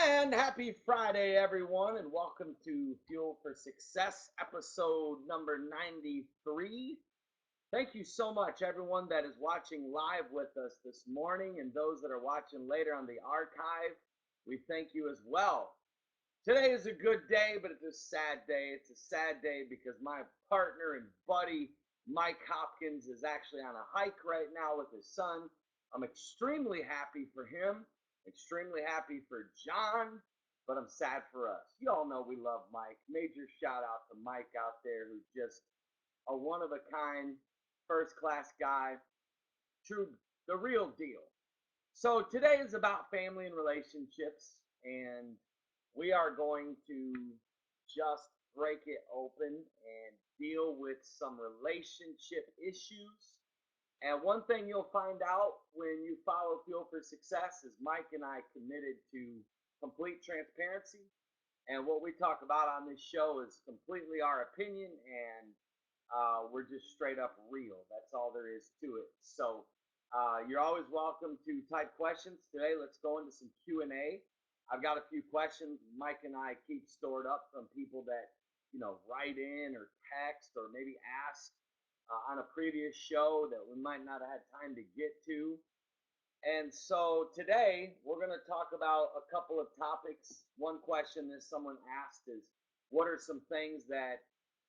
And happy Friday, everyone, and welcome to Fuel for Success, episode number 93. Thank you so much, everyone that is watching live with us this morning, and those that are watching later on the archive. We thank you as well. Today is a good day, but it's a sad day. It's a sad day because my partner and buddy, Mike Hopkins, is actually on a hike right now with his son. I'm extremely happy for him, extremely happy for John, but I'm sad for us. You all know we love Mike. Major shout out to Mike out there, who's just a one of a kind, first class guy, true, the real deal. So today is about family and relationships, and we are going to just break it open and deal with some relationship issues. And one thing you'll find out when you follow Fuel for Success is Mike and I committed to complete transparency. And what we talk about on this show is completely our opinion, and we're just straight up real. That's all there is to it. So you're always welcome to type questions. Today, let's go into some Q&A. I've got a few questions Mike and I keep stored up from people that write in or text or maybe ask on a previous show that we might not have had time to get to. And so today we're going to talk about a couple of topics. One question that someone asked is, what are some things that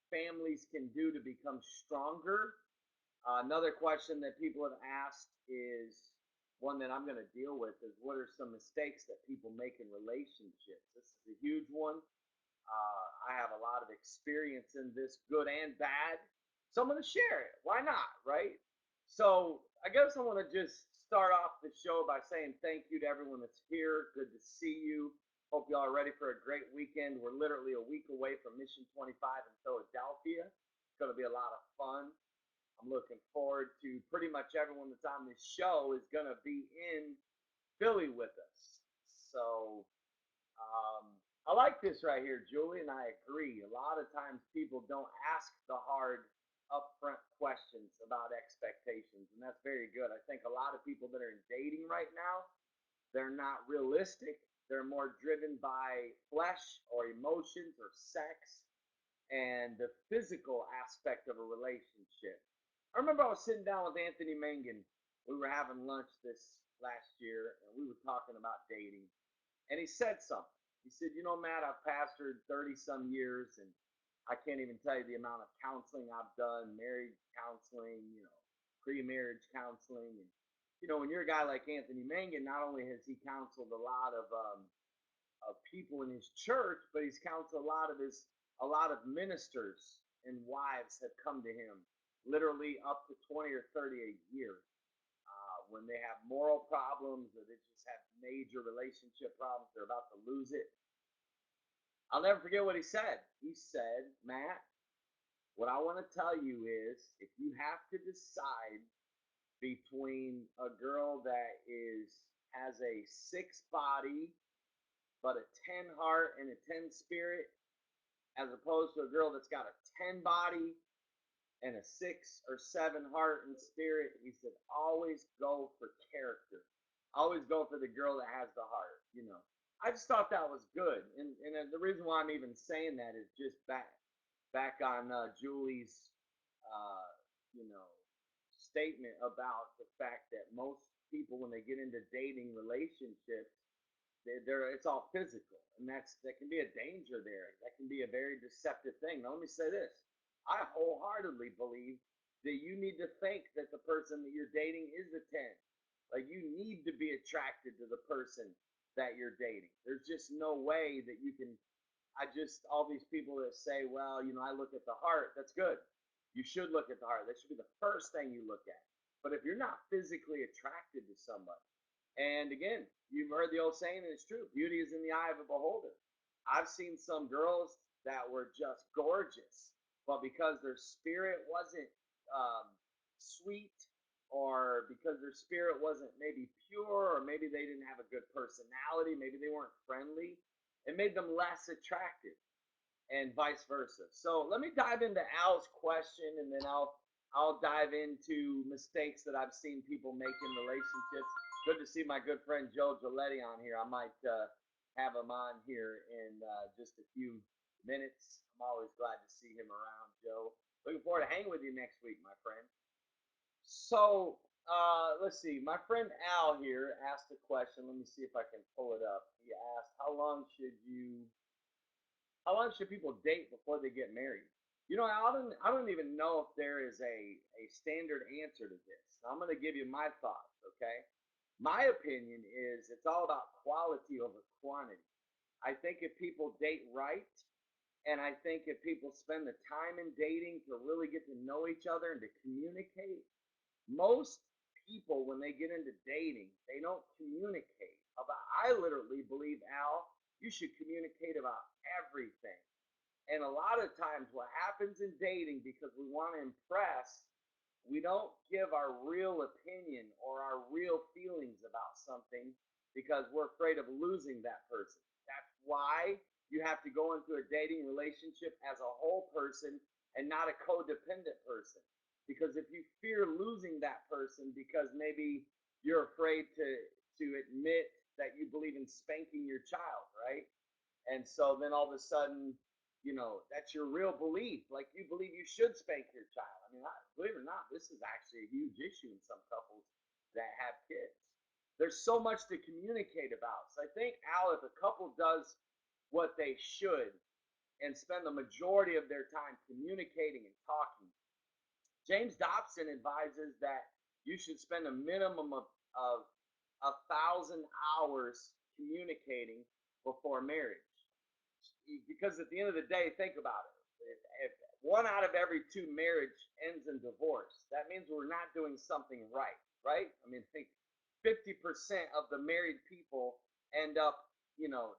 families can do to become stronger? Another question that people have asked is one that I'm going to deal with is, what are some mistakes that people make in relationships? This is a huge one. I have a lot of experience in this, good and bad. So I'm going to share it. Why not, right? So I guess I want to just start off the show by saying thank you to everyone that's here. Good to see you. Hope you all are ready for a great weekend. We're literally a week away from Mission 25 in Philadelphia. It's going to be a lot of fun. I'm looking forward to pretty much everyone that's on this show is going to be in Philly with us. So I like this right here, Julie, and I agree. A lot of times people don't ask the hard, upfront questions about expectations, and that's very good. I think a lot of people that are in dating right now, they're not realistic. They're more driven by flesh or emotions or sex and the physical aspect of a relationship. I remember I was sitting down with Anthony Mangan. We were having lunch this last year, and we were talking about dating. And he said something. He said, Matt, I've pastored 30 some years, and I can't even tell you the amount of counseling I've done, marriage counseling, pre-marriage counseling. And, when you're a guy like Anthony Mangan, not only has he counseled a lot of people in his church, but he's counseled a lot of ministers and wives have come to him, literally up to 20 or 30 a year, when they have moral problems or they just have major relationship problems, they're about to lose it. I'll never forget what he said. He said, Matt, what I want to tell you is, if you have to decide between a girl that has a 6 body but a 10 heart and a 10 spirit, as opposed to a girl that's got a 10 body and a 6 or 7 heart and spirit, he said, always go for character. Always go for the girl that has the heart. I just thought that was good. And the reason why I'm even saying that is just back on Julie's, uh, you know, statement about the fact that most people, when they get into dating relationships, they're it's all physical, and that can be a danger there. That can be a very deceptive thing. Now, let me say this: I wholeheartedly believe that you need to think that the person that you're dating is a 10. Like, you need to be attracted to the person that you're dating. There's just no way that you can. All these people that say, well, I look at the heart. That's good. You should look at the heart. That should be the first thing you look at. But if you're not physically attracted to somebody, and again, you've heard the old saying, and it's true, beauty is in the eye of a beholder. I've seen some girls that were just gorgeous, but because their spirit wasn't um, sweet, or because their spirit wasn't maybe pure, or maybe they didn't have a good personality, maybe they weren't friendly, it made them less attractive, and vice versa. So let me dive into Al's question, and then I'll dive into mistakes that I've seen people make in relationships. Good to see my good friend Joe Giletti on here. I might have him on here in just a few minutes. I'm always glad to see him around, Joe. Looking forward to hanging with you next week, my friend. So let's see. My friend Al here asked a question. Let me see if I can pull it up. He asked, how long should people date before they get married? I don't even know if there is a standard answer to this. I'm going to give you my thoughts, okay? My opinion is it's all about quality over quantity. I think if people date right, and I think if people spend the time in dating to really get to know each other and to communicate, most people, when they get into dating, they don't communicate about. I literally believe, Al, you should communicate about everything. And a lot of times, what happens in dating, because we want to impress, we don't give our real opinion or our real feelings about something because we're afraid of losing that person. That's why you have to go into a dating relationship as a whole person and not a codependent person. Because if you fear losing that person because maybe you're afraid to admit that you believe in spanking your child, right? And so then all of a sudden, that's your real belief. Like you believe you should spank your child. I mean, believe it or not, this is actually a huge issue in some couples that have kids. There's so much to communicate about. So I think, Al, if a couple does what they should and spend the majority of their time communicating and talking, James Dobson advises that you should spend a minimum of 1,000 hours communicating before marriage. Because at the end of the day, think about it. If one out of every two marriage ends in divorce, that means we're not doing something right, right? I mean, think 50% of the married people end up,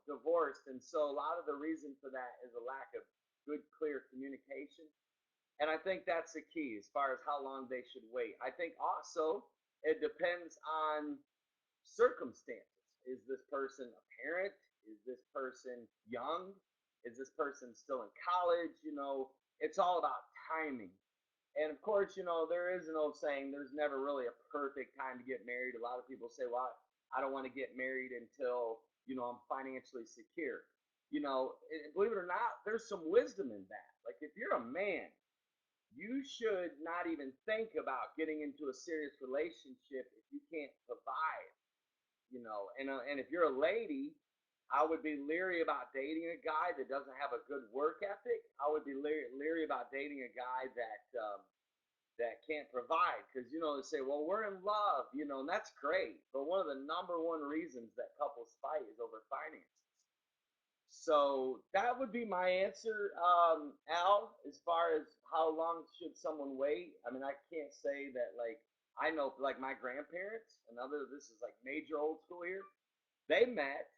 divorced. And so a lot of the reason for that is a lack of good, clear communication. And I think that's the key as far as how long they should wait. I think also it depends on circumstances. Is this person a parent? Is this person young? Is this person still in college? It's all about timing. And of course, there is an old saying, there's never really a perfect time to get married. A lot of people say, well, I don't want to get married until, I'm financially secure. Believe it or not, there's some wisdom in that. Like if you're a man, you should not even think about getting into a serious relationship if you can't provide. And if you're a lady, I would be leery about dating a guy that doesn't have a good work ethic. I would be leery about dating a guy that can't provide, because they say, well, we're in love, and that's great, but one of the number one reasons that couples fight is over finances. So that would be my answer, Al, as far as how long should someone wait. I mean, I can't say that, like, I know, like, my grandparents, this is like major old school here, they met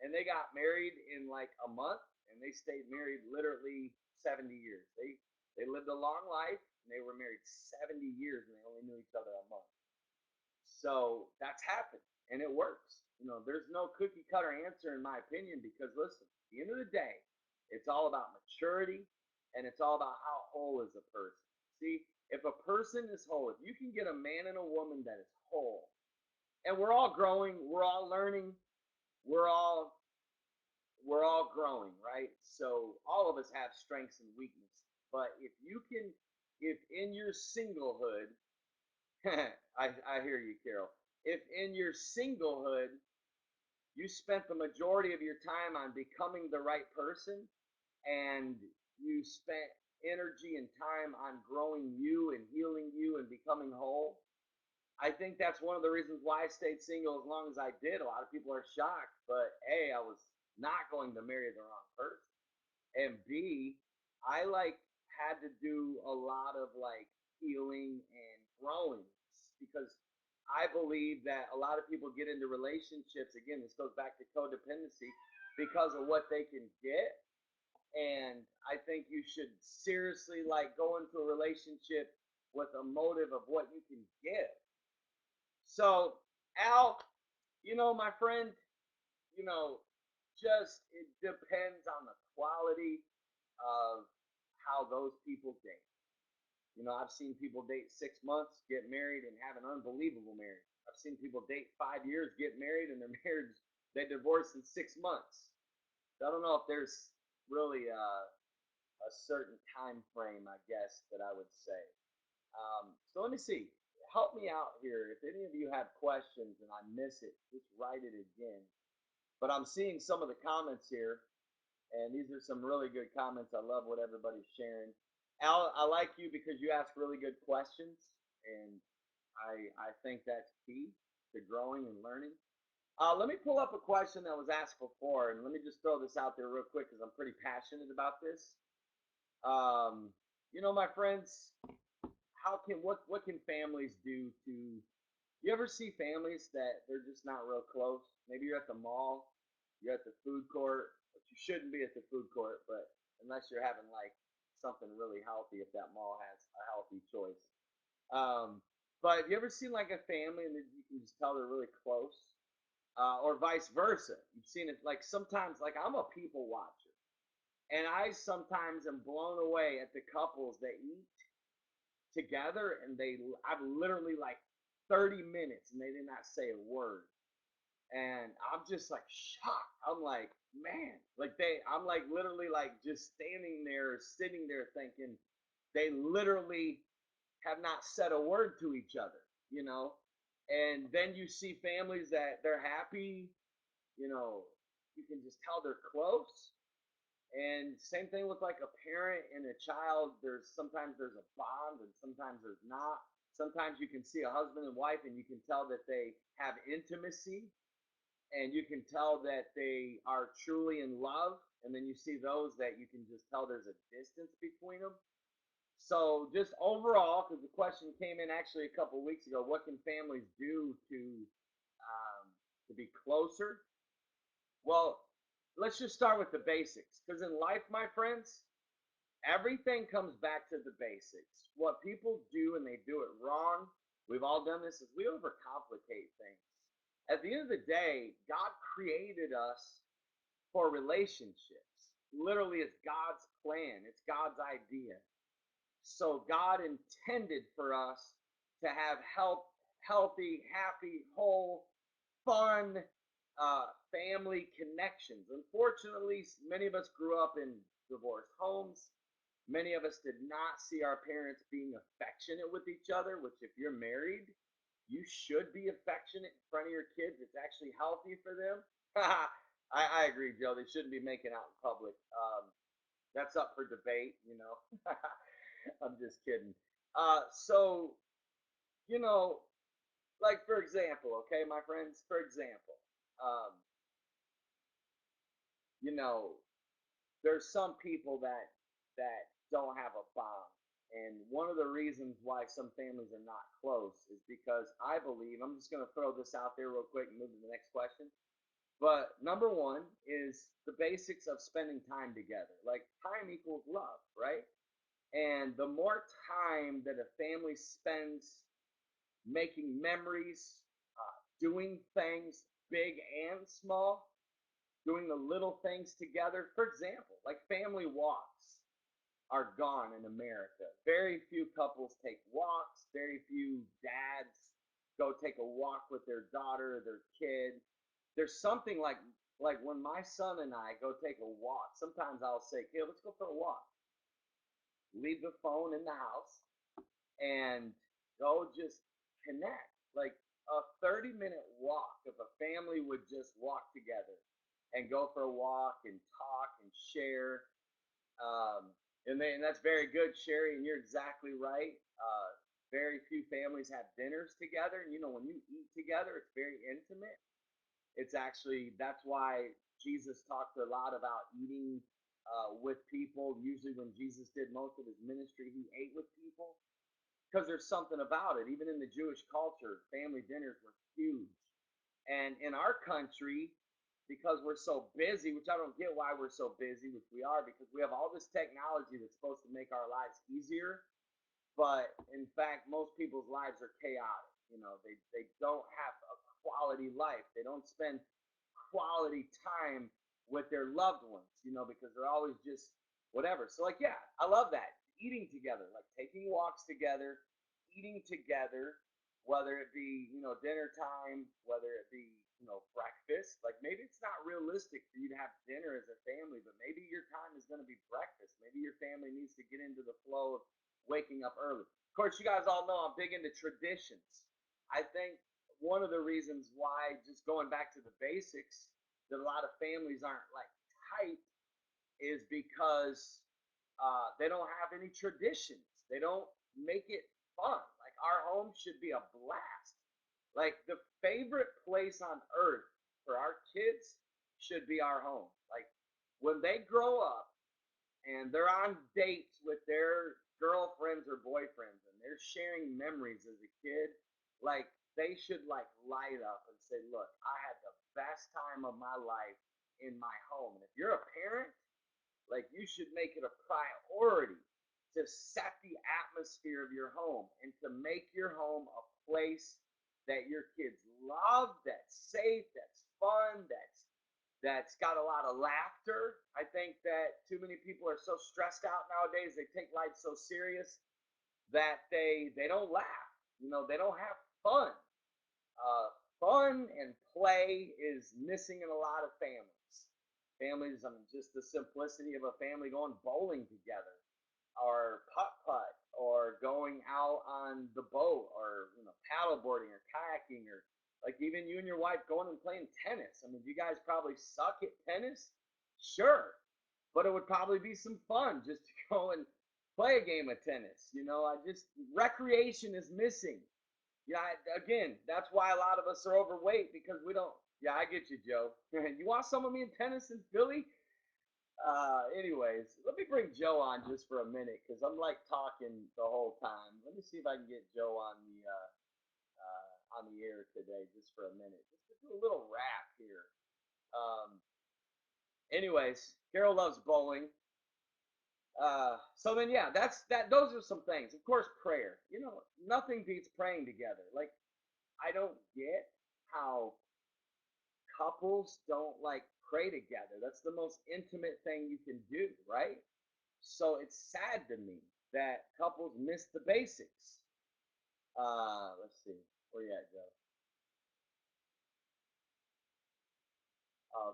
and they got married in like a month, and they stayed married literally 70 years. They lived a long life, and they were married 70 years, and they only knew each other a month. So that's happened, and it works. There's no cookie cutter answer in my opinion, because listen, at the end of the day, it's all about maturity, and it's all about how whole is a person. See, if a person is whole, if you can get a man and a woman that is whole, and we're all growing, we're all learning, we're all we're all growing, right? So all of us have strengths and weaknesses. But if in your singlehood, I hear you, Carol. If in your singlehood you spent the majority of your time on becoming the right person, and you spent energy and time on growing you and healing you and becoming whole, I think that's one of the reasons why I stayed single as long as I did. A lot of people are shocked, but A, I was not going to marry the wrong person. And B, I had to do a lot of healing and growing, because I believe that a lot of people get into relationships, again, this goes back to codependency, because of what they can get. And I think you should seriously go into a relationship with a motive of what you can give. So, Al, my friend, you know, just it depends on the quality of how those people date. I've seen people date 6 months, get married, and have an unbelievable marriage. I've seen people date 5 years, get married, and their marriage They divorced in 6 months. So I don't know if there's really a certain time frame, I guess, that I would say. So let me see. Help me out here. If any of you have questions and I miss it, just write it again. But I'm seeing some of the comments here, and these are some really good comments. I love what everybody's sharing. Al, I like you because you ask really good questions, and I think that's key to growing and learning. Let me pull up a question that was asked before, and let me just throw this out there real quick because I'm pretty passionate about this. Um, my friends, what can families do to? You ever see families that they're just not real close? Maybe you're at the mall, you're at the food court, but you shouldn't be at the food court, but unless you're having like something really healthy, if that mall has a healthy choice. Um, but you ever seen like a family and you can just tell they're really close, or vice versa? You've seen it like sometimes. Like I'm a people watcher, and I sometimes am blown away at the couples that eat together, and I've literally like 30 minutes and they did not say a word, and I'm just like shocked. I'm like, man, like I'm like literally like just standing there, sitting there thinking they literally have not said a word to each other, you know? And then you see families that they're happy, you know, you can just tell they're close. And same thing with like a parent and a child. There's a bond and sometimes there's not. Sometimes you can see a husband and wife and you can tell that they have intimacy and you can tell that they are truly in love. And then you see those that you can just tell there's a distance between them. So just overall, because the question came in actually a couple of weeks ago, what can families do to be closer? Well, let's just start with the basics. Because in life, my friends, everything comes back to the basics. What people do and they do it wrong, we've all done this, is we overcomplicate things. At the end of the day, God created us for relationships. Literally, it's God's plan, it's God's idea. So God intended for us to have healthy, happy, whole, fun family connections. Unfortunately, many of us grew up in divorced homes. Many of us did not see our parents being affectionate with each other, which, if you're married, you should be affectionate in front of your kids. It's actually healthy for them. I agree, Joe. They shouldn't be making out in public. That's up for debate, you know. I'm just kidding. So, you know, like for example, okay, my friends, for example, um, you know, there's some people that don't have a bond, and one of the reasons why some families are not close is because I believe, I'm just going to throw this out there real quick and move to the next question. But number one is the basics of spending time together. Like time equals love, right? And the more time that a family spends making memories, doing things big and small, doing the little things together. For example, like family walks are gone in America. Very few couples take walks, very few dads go take a walk with their daughter or their kid. There's something like when my son and I go take a walk, sometimes I'll say, "Okay, let's go for a walk." Leave the phone in the house and go just connect. Like a 30-minute walk, if a family would just walk together and go for a walk and talk and share. And that's very good, Sherry, and you're exactly right. Very few families have dinners together. And when you eat together, it's very intimate. It's actually, that's why Jesus talked a lot about eating with people. Usually, when Jesus did most of his ministry, he ate with people because there's something about it. Even in the Jewish culture, family dinners were huge. And in our country, because we're so busy, which I don't get why we're so busy, which we are, because we have all this technology that's supposed to make our lives easier. But in fact, most people's lives are chaotic. They don't have a quality life. They don't spend quality time with their loved ones, because they're always just whatever. So, like, yeah, I love that. Eating together, like taking walks together, eating together, whether it be, dinner time, whether it be, breakfast. Like maybe it's not realistic for you to have dinner as a family, but maybe your time is going to be breakfast. Maybe your family needs to get into the flow of waking up early. Of course, you guys all know I'm big into traditions. I think one of the reasons why, just going back to the basics, that a lot of families aren't like tight is because they don't have any traditions. They don't make it fun. Like our home should be a blast. Like the favorite place on earth for our kids should be our home. Like when they grow up and they're on dates with their girlfriends or boyfriends and they're sharing memories as a kid, like they should like light up and say, "Look, I had the best time of my life in my home." And if you're a parent, like you should make it a priority to set the atmosphere of your home and to make your home a place that your kids love, that's safe, that's fun, that's got a lot of laughter. I think that too many people are so stressed out nowadays. They take life so serious that they don't laugh. They don't have fun. Uh, Fun and play is missing in a lot of families. Families, I mean, just the simplicity of a family going bowling together, or putt putt, or going out on the boat, or paddle boarding, or kayaking, or like even you and your wife going and playing tennis. I mean, you guys probably suck at tennis, sure, but it would probably be some fun just to go and play a game of tennis. I just recreation is missing. Yeah, again, that's why a lot of us are overweight because we don't. Yeah, I get you, Joe. You want some of me in tennis in Philly? Anyways, let me bring Joe on just for a minute because I'm like talking the whole time. Let me see if I can get Joe on the air today just for a minute, just to do a little rap here. Um, Anyways, Carol loves bowling. So then, yeah, that's that. Those are some things. Of course, prayer. Nothing beats praying together. Like I don't get how couples don't like pray together. That's the most intimate thing you can do, right? So it's sad to me that couples miss the basics. Let's see. Where you at, Joe?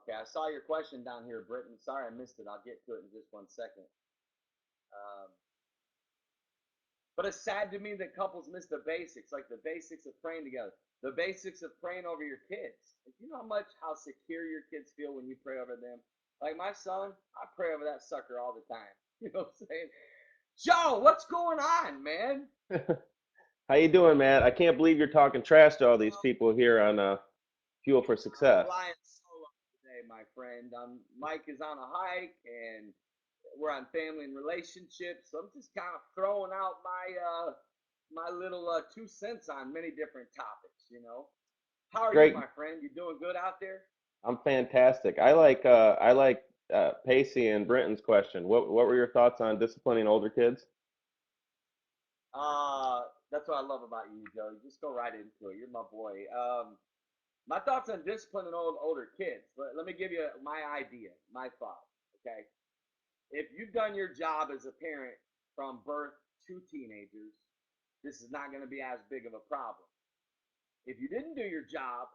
Okay, I saw your question down here, Britton. Sorry I missed it. I'll get to it in just 1 second. Um, but it's sad to me that couples miss the basics, like the basics of praying together, the basics of praying over your kids. Like, you know how secure your kids feel when you pray over them? Like my son, I pray over that sucker all the time. You know what I'm saying? Joe, what's going on, man? How you doing, man? I can't believe you're talking trash to all these people here on Fuel for I'm Success. flying solo today, my friend. Mike is on a hike, and we're on family and relationships. So I'm just kind of throwing out my little 2 cents on many different topics. How are you, Great. my friend? You doing good out there? I'm fantastic. I like Pacey and Brenton's question. What were your thoughts on disciplining older kids? Uh, that's what I love about you, Joe. You just go right into it. You're my boy. My thoughts on disciplining older kids. Let me give you my idea, my thought. Okay, if you've done your job as a parent from birth to teenagers, this is not going to be as big of a problem. If you didn't do your job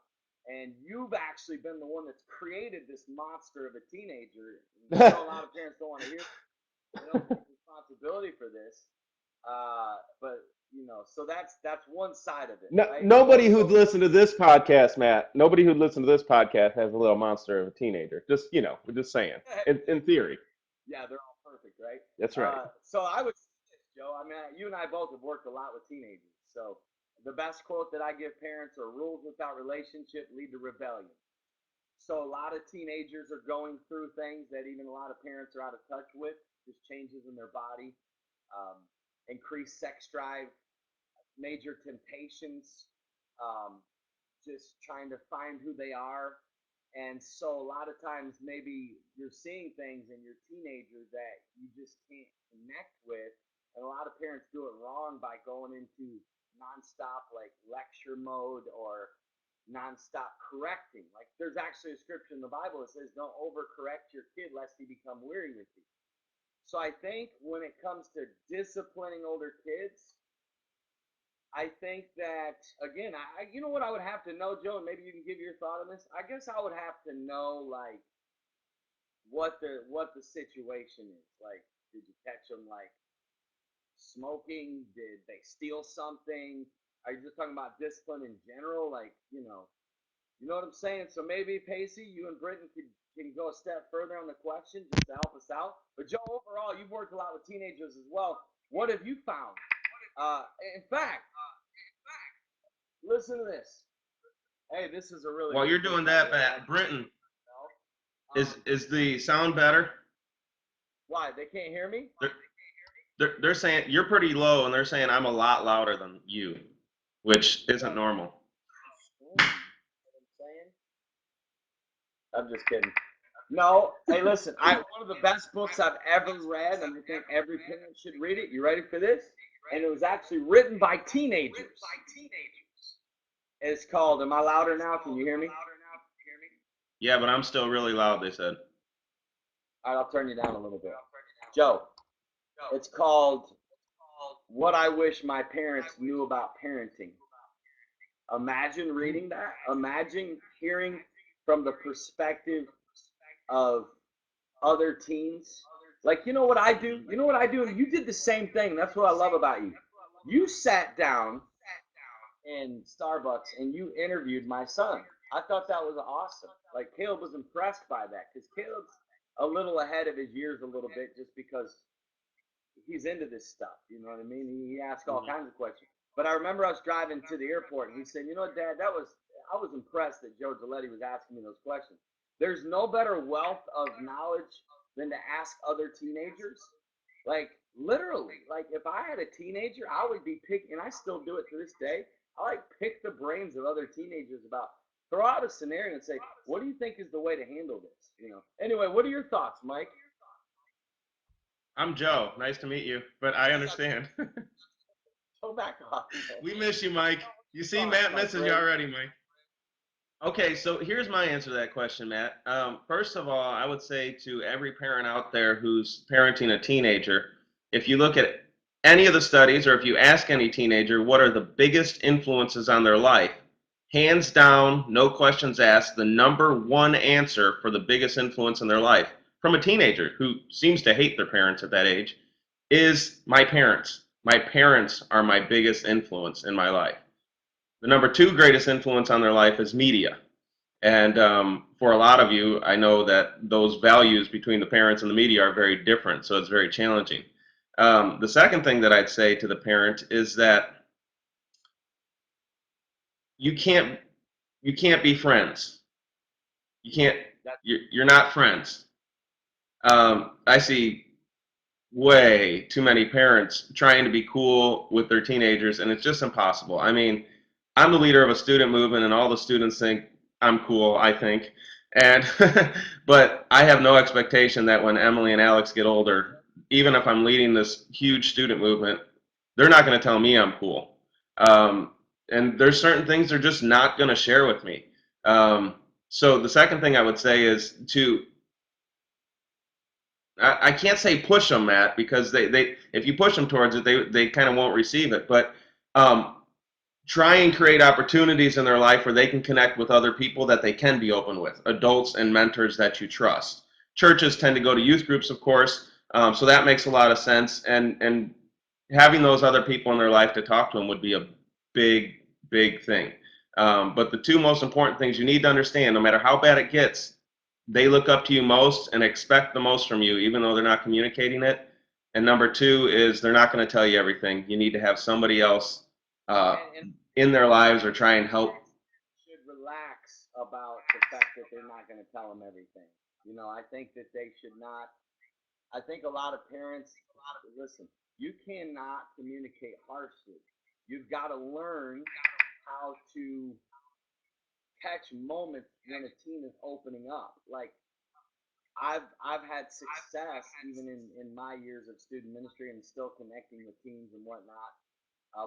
and you've actually been the one that's created this monster of a teenager, I know a lot of parents don't want to hear, they don't take responsibility for this. But so that's one side of it, No, right? nobody who'd So listen to this podcast, Matt. Nobody who'd listen to this podcast has a little monster of a teenager. We're just saying. In theory, yeah, they're all perfect, right? that's right. So I would say this, Joe. I mean, you and I both have worked a lot with teenagers. So the best quote that I give parents are rules without relationship lead to rebellion. So a lot of teenagers are going through things that even a lot of parents are out of touch with, just changes in their body, um, increased sex drive, major temptations, um, just trying to find who they are. And so a lot of times maybe you're seeing things in your teenager that you just can't connect with. And a lot of parents do it wrong by going into nonstop like lecture mode or nonstop correcting. Like there's actually a scripture in the Bible that says, don't overcorrect your kid lest he become weary with you. So I think when it comes to disciplining older kids, I think that again, you know what I would have to know, Joe, and maybe you can give your thought on this. I guess I would have to know like what the situation is. Like, did you catch them like smoking? Did they steal something? Are you just talking about discipline in general? Like, you know what I'm saying? So maybe Pacey, you and Britton can go a step further on the question just to help us out. But Joe, overall, you've worked a lot with teenagers as well. What have you found? Uh, in fact, listen to this. Hey, this is a really While good you're clip. doing I that, really Matt, like Brenton, it. is the sound better? Why they can't hear me? They're, they're saying you're pretty low, and they're saying I'm a lot louder than you, which isn't normal. What I'm saying? I'm just kidding. No, hey, listen. One of the best books I've ever read, and I think every parent should read it. You ready for this? And it was actually written by teenagers. It's called. Am I louder now? Can you hear me? Yeah, but I'm still really loud. They said. All right, I'll turn you down a little bit. Joe, it's called "What I Wish My Parents Knew About Parenting." Imagine reading that. Imagine hearing from the perspective of other teens. Like, you know what I do? You know what I do? And you did the same thing. That's what I love about you. You sat down in Starbucks and you interviewed my son. I thought that was awesome. Like, Caleb was impressed by that because Caleb's a little ahead of his years a little bit just because he's into this stuff. You know what I mean? He asks all kinds of questions. But I remember us driving to the airport and he said, "You know what, Dad, I was impressed that Joe Giletti was asking me those questions. There's no better wealth of knowledge than to ask other teenagers. Like, literally, like if I had a teenager, I would be picking, and I still do it to this day. I like pick the brains of other teenagers about throw out a scenario and say, what do you think is the way to handle this? Anyway, what are your thoughts, Mike? I'm Joe. Nice to meet you, but I understand. Go back off. We miss you, Mike. You see, Oh, Matt my misses you friend. already, Mike. Okay, so here's my answer to that question, Matt. First of all, I would say to every parent out there who's parenting a teenager, if you look at any of the studies or if you ask any teenager what are the biggest influences on their life, hands down, no questions asked, the number one answer for the biggest influence in their life from a teenager who seems to hate their parents at that age is my parents. My parents are my biggest influence in my life. The number two greatest influence on their life is media. And for a lot of you, I know that those values between the parents and the media are very different, so it's very challenging. The second thing that I'd say to the parent is that you can't you can't be friends. You can't. You're not friends. I see way too many parents trying to be cool with their teenagers, and it's just impossible. I mean, I'm the leader of a student movement, and all the students think I'm cool, I think. And but I have no expectation that when Emily and Alex get older, even if I'm leading this huge student movement, they're not going to tell me I'm cool. And there's certain things they're just not going to share with me. So the second thing I would say is to I can't say push them, Matt, because they if you push them towards it, they kind of won't receive it. But um, try and create opportunities in their life where they can connect with other people that they can be open with, adults and mentors that you trust. Churches tend to go to youth groups, of course, so that makes a lot of sense. And having those other people in their life to talk to them would be a big thing. But the two most important things you need to understand, no matter how bad it gets, they look up to you most and expect the most from you, even though they're not communicating it. And number two is they're not going to tell you everything. You need to have somebody else And in their lives or try and help. should relax about the fact that they're not going to tell them everything. I think that they should not. I think a lot of parents, listen, you cannot communicate harshly. You've got to learn how to catch moments when a teen is opening up. Like I've had success even in my years of student ministry and still connecting with teens and whatnot.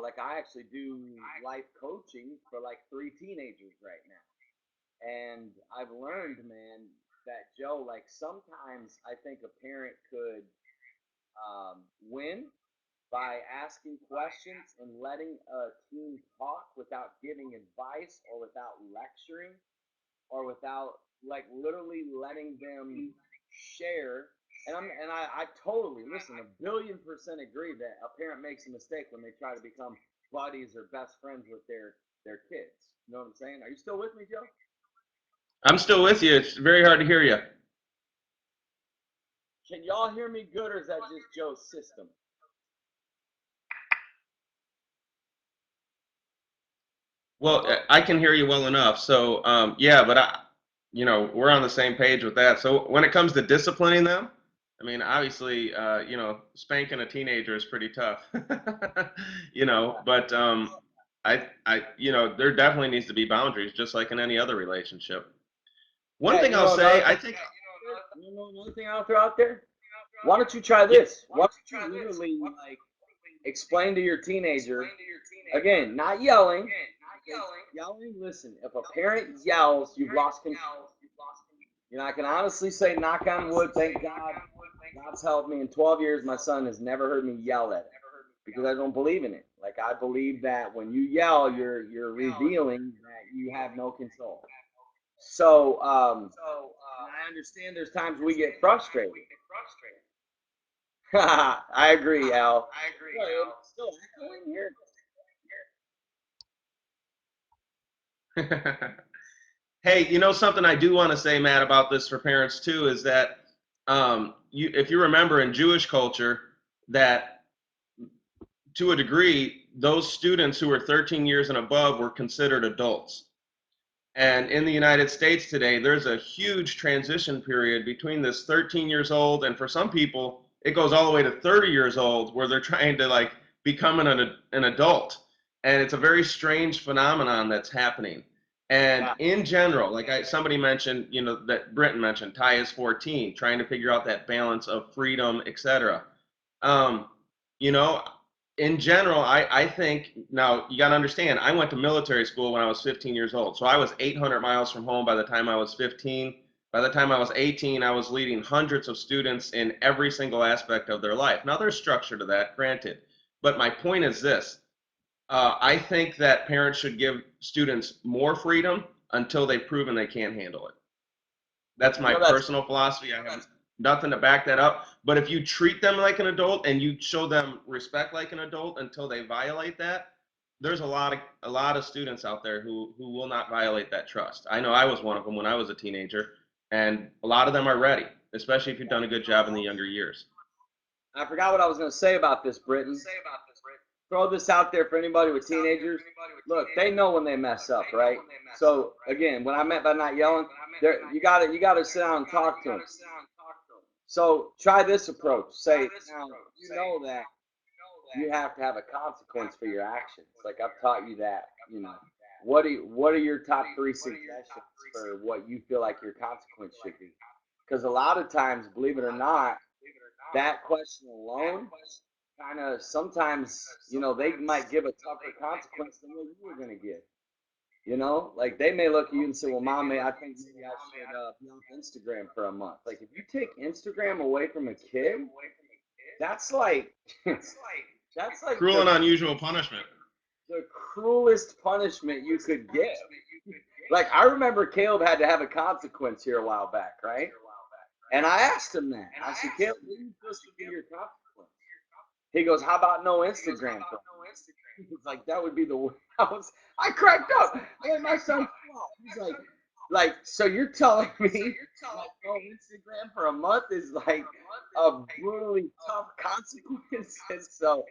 Like I actually do life coaching for like three teenagers right now. And I've learned, man, that Joe, like sometimes I think a parent could win by asking questions and letting a teen talk without giving advice or without lecturing or without like literally letting them share. And I totally listen, 1,000,000,000% agree that a parent makes a mistake when they try to become buddies or best friends with their kids. You know what I'm saying? Are you still with me, Joe? I'm still with you. It's very hard to hear you. Can y'all hear me good, or is that just Joe's system? Well, Hello? I can hear you well enough. So, yeah, but we're on the same page with that. So when it comes to disciplining them, I mean, obviously, spanking a teenager is pretty tough, but there definitely needs to be boundaries, just like in any other relationship. One Yeah, thing you I'll know say, another I thing. think, You know another thing I'll throw out there. Why don't you try yeah, this? Why don't you literally like explain to your teenager again, not yelling, because yelling. Listen, if a parent yells, you've lost control. You know, I can honestly say, knock on wood, thank God, God's helped me. In 12 years, my son has never heard me yell at him because I don't believe in it. Like I believe that when you yell, you're revealing that you have no control. So, and I understand there's times we get frustrated. I agree, Al. What, it's still echoing here? hey, something I do want to say, Matt, about this for parents too is that if you remember in Jewish culture, that to a degree, those students who were 13 years and above were considered adults. And in the United States today, there's a huge transition period between this 13 years old, and for some people, it goes all the way to 30 years old, where they're trying to like become an adult. And it's a very strange phenomenon that's happening. And Yeah. in general, like somebody mentioned, that Britton mentioned, Ty is 14, trying to figure out that balance of freedom, etc. Um, you know, in general, I think now you got to understand, I went to military school when I was 15 years old. So I was 800 miles from home by the time I was 15. By the time I was 18, I was leading hundreds of students in every single aspect of their life. Now, there's structure to that, granted. But my point is this: I think that parents should give students more freedom until they've proven they can't handle it. That's You my know that's personal philosophy. I have nothing to back that up. But if you treat them like an adult and you show them respect like an adult until they violate that, there's a lot of students out there who will not violate that trust. I know I was one of them when I was a teenager, and a lot of them are ready, especially if you've done a good job in the younger years. I forgot what I was going to say about this, Britain. Throw this out there for anybody with teenagers. Look, they know when they mess up, right? So again, what I meant by not yelling, you gotta sit down and talk to them. So try this approach. Say, now you know that you have to have a consequence for your actions. Like I've taught you that. You know, what are your top three suggestions for what you feel like your consequence should be? Because a lot of times, believe it or not, that question alone kind of sometimes, they might give a tougher consequence than what you were going to give. Like they may look at you and say, well, mom, I think maybe I should be off Instagram for a month. Like if you take Instagram away from a kid, that's like, that's like Cruel and unusual punishment. the cruelest punishment you could give. Like I remember Caleb had to have a consequence here a while back, right? And I asked him that. I said, Caleb, what are you supposed to be your consequence? He goes, how about no Instagram? He's like, that would be the worst. I cracked up. I let my son flop. He's like, so you're telling me like no Instagram for a month is like a brutally tough consequence? And so,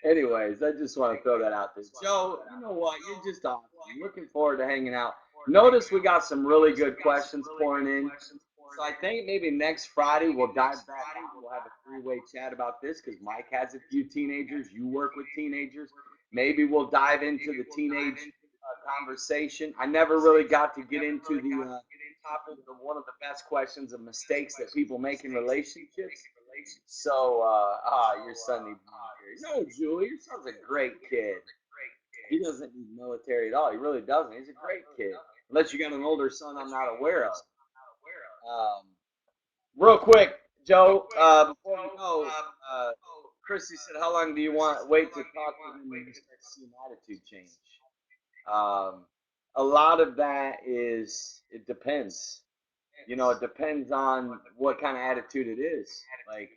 anyways, I just want to throw that out there. Joe, you know what? You're just awesome. Looking forward to hanging out. Notice we got some really good questions pouring in. So I think maybe next Friday we'll dive back on. We'll have a three-way chat about this because Mike has a few teenagers. You work with teenagers. Maybe we'll dive into the teenage conversation. I never really got to get into the topic of one of the best questions of mistakes that people make in relationships. So, your son needs military. No, Julie, your son's a great kid. He doesn't need military at all. He really doesn't. He's a great kid. Unless you got an older son I'm not aware of. Um, Real quick, Joe, before we go, Chrissy said, how long do you wait to talk to him when you start to see an attitude change? Um, a lot of that is, it depends. It depends on what kind of attitude it is. Like,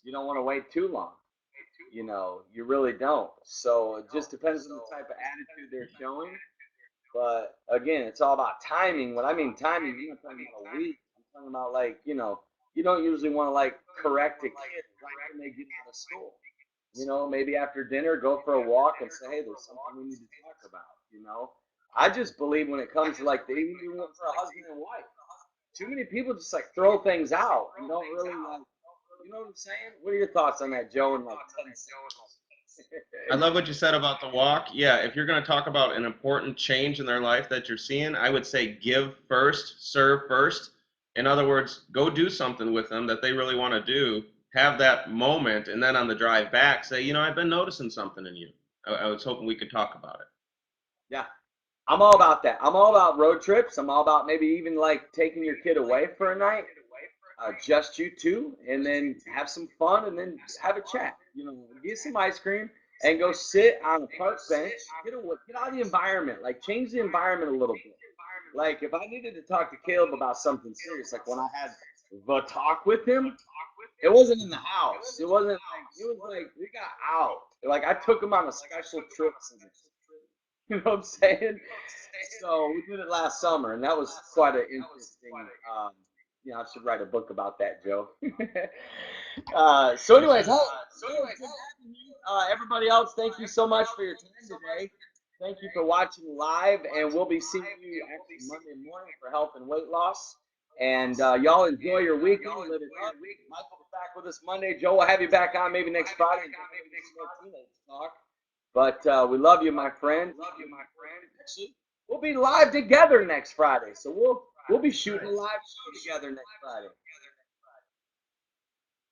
you don't want to wait too long. You really don't. So it just depends on the type of attitude they're showing. But again, it's all about timing. When I mean timing, I'm not talking about a week. I'm talking about like, you don't usually want to like correct a kid right when they get out of school. Maybe after dinner, go for a walk and say, hey, there's something we need to talk about. I just believe when it comes to like, even for a husband and wife, too many people just like throw things out. You don't really like, you know what I'm saying? What are your thoughts on that, Joe, in like 10 seconds? I love what you said about the walk. Yeah, if you're going to talk about an important change in their life that you're seeing, I would say give first, serve first. In other words, go do something with them that they really want to do, have that moment, and then on the drive back, say, I've been noticing something in you. I was hoping we could talk about it. Yeah, I'm all about that. I'm all about road trips. I'm all about maybe even like taking your kid away for a night, just you two, and then have some fun and then have a chat. Get some ice cream and go sit on a park bench. Get out of the environment. Like change the environment a little bit. Like if I needed to talk to Caleb about something serious, like when I had the talk with him, it wasn't in the house. It was like we got out. Like I took him on a special trip. You know what I'm saying? So we did it last summer, and that was quite an interesting. I should write a book about that, Joe. So, anyways, hey, everybody else, thank you so much for your time today. Thank you for watching live, and we'll be seeing you actually Monday morning for health and weight loss. And y'all enjoy your weekend. Live it up. Michael will be back with us Monday. Joe will have you back on maybe next Friday. Talk. But we love you, my friend. We'll be live together next Friday. So we'll be shooting a live show together next Friday.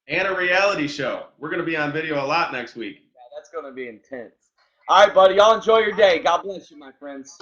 And a reality show. We're going to be on video a lot next week. Yeah, that's going to be intense. All right, buddy. Y'all enjoy your day. God bless you, my friends.